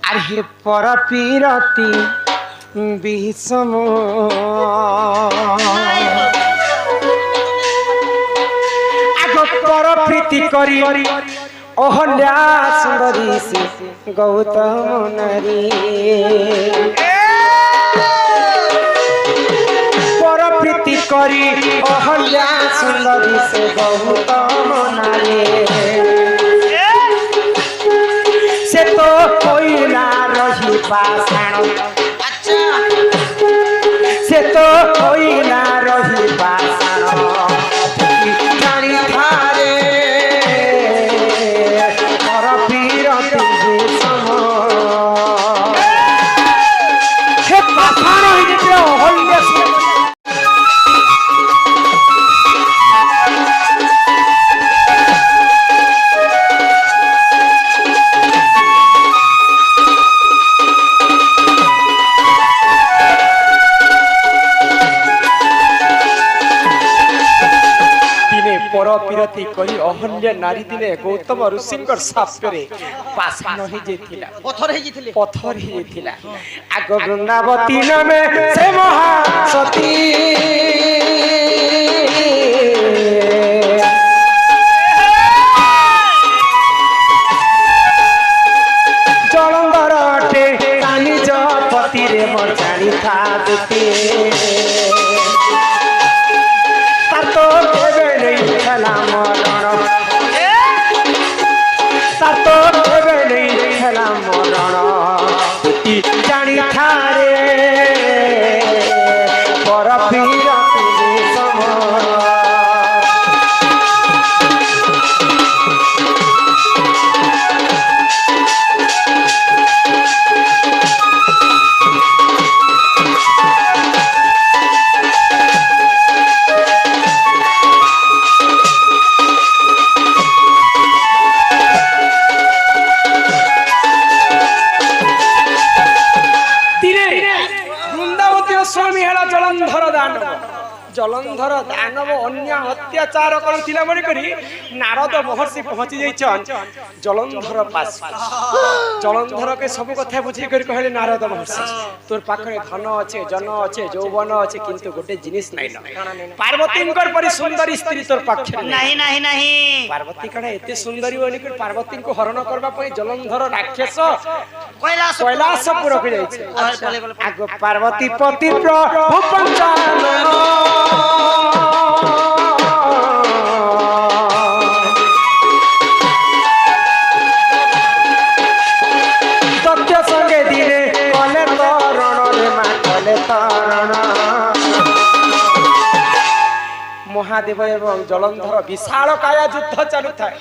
আর হে পর পিরতি বিষম আগ পর প্রীতি করি অহল্যা সুন্দরী সে গৌতম নারী পর প্রীতি করি অহল্যা সুন্দরী সে গৌতম নারী সে তো কইলা রহি পাষাণ সে তো কইলা রহি পাষাণ জানি থারে পর পিরতি বিষম সে পাষাণ হইতে অহল্যা পিরতি করি অহল্য নারী দিনে গৌতম ঋষিঙ্কর সাপরে পাষাণ হয়ে যাইছিলা পথর হয়ে গেছিলে পথর হয়ে যাইছিলা আগ বৃন্দাবতী নামে সে মহাসতী জলন্ধর অটে নিজ পতিরে মোর জানি থাকতে তার তো দেবে নেই খেলা মরণ তার তো দেবে নেই খেলা মরণ জানি থারে পর পিরতি বিষম জলন্ধর দানব অন্য অত্যাচার করুলা বলি করি নারদ মহর্ষি পৌঁছি যাইছন জলন্ধর পাশ জলন্ধরকে সবু কথা বুঝাই করে কহিলে নারদ মহর্ষি তোর পাখে ধন আছে জন আছে যৌবন আছে কিন্তু গোটে জিনিস নাই না পার্বতীঙ্কর পরি সুন্দরী স্ত্রী তোর পাখে নাই নাই নাই পার্বতী কাଣା এতে সুন্দরী বলি করে পার্বতীଙ୍କୁ হরণ করবা পই জলন্ধর রাক্ষস কৈলাসপুরকে যাইছে আগ পার্বতী পতি প্রভু পঞ্চানন সত্য সঙ্গে দিনে কলে তরণ রে মা কলে তরণ মহাদেব এবং জলন্ধর বিশাল কায়া যুদ্ধ চালুথায়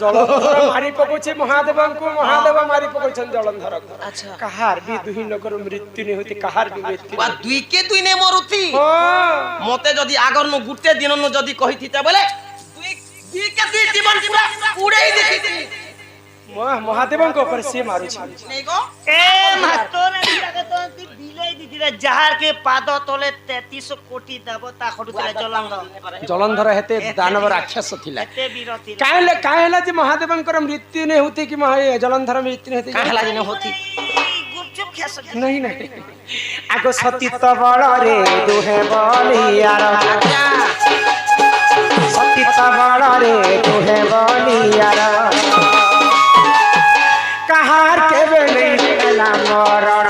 জলন্ধর মারি পকাউছে মহাদেবଙ୍କୁ মহাদেব মারি পকাউছেন জলন্ধর আচ্ছা কাহার বি দুই লোকর মৃত্যু নে হইতে কাহার বি মৃত্যু বা দুই কে দুই নে মরুতি মতে যদি আগর ন গুটে দিন ন যদি কহিথিতা বলে দুই কে দুই জীবন পুরা উড়াই দিতি মহাদেবଙ୍କ ଉପରେ ସେ ମାରୁଛି নেই গো এ মাতর এটাকে তো তুই বিলাই দিদিরা যাহার কে পাদ তলে 33 কোটি দেবতা খড়ুতলে জলন্ধর হেতে দানব রাক্ষস থিলা এতে বিরতি কাহেলা যে মহাদেবଙ୍କର মৃত্যু নে হতে কি জলন্ধর মৃত্যু নে হতে কাহলা দিন হতি গুপচুপ খেস नहीं नहीं आग सती तबड़ रे दुहे बलियार सती तबड़ रे दुहे बलियार कहार के बेले खेला मरण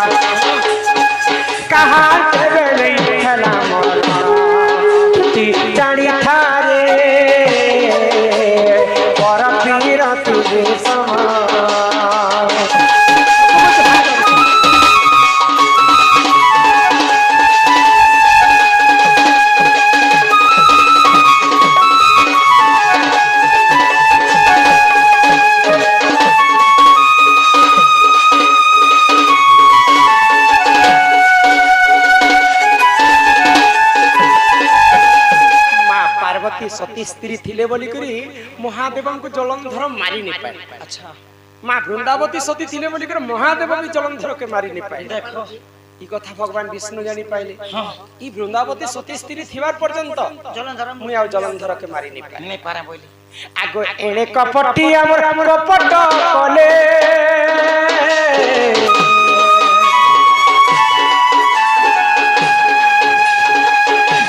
कहार के बेले खेला मरण ती जानी थारे पर पीरति विषम सती स्त्री थिले बोली करी महादेव को जलंधर मारी नहीं पाए। अच्छा माँ वृंदावती सती थिले बोली कर महादेव भी जलंधर के मारी नहीं पाए। देखो ই কথা ভগবান বিষ্ণু জানি পাইলে ই বৃন্দাবতী সতী স্ত্রী থিবার পর্যন্ত জলন্ধর মুই আউ জলন্ধরকে মারি নি পাই নেই পারে বলি আগ এড়ে কপটি আমার কপট কলে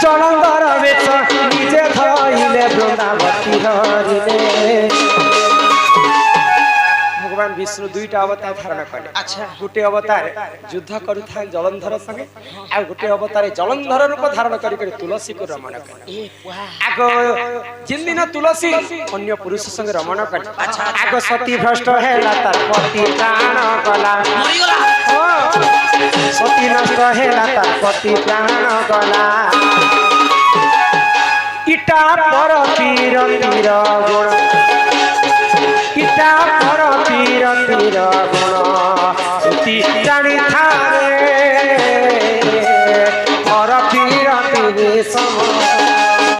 জলন্ধর বেচ নিজে ধইলে বৃন্দাবতী হরিলে ভগবান বিষ্ণু দুইটা অবতার ধারণ কলে আচ্ছা গোটে অবতার যুদ্ধ করুথায় জলন্ধর সঙ্গে আর গোটে অবতারে জলন্ধর রূপ ধারণ করি করে তুলসী কো রমণ কলে আগ যেদিন তুলসী অন্য পুরুষ সঙ্গে রমণ কলে আগ সতী ভ্রষ্ট হেলা তার পতি প্রাণ গলা মরিগলা সতী নষ্ট হেলা তার পতি প্রাণ গলা ইটা পর পীর তীর গুণ ইটা পর পীর তীর গুণ শ্রুতি জানি থারে পর পীর তীর সম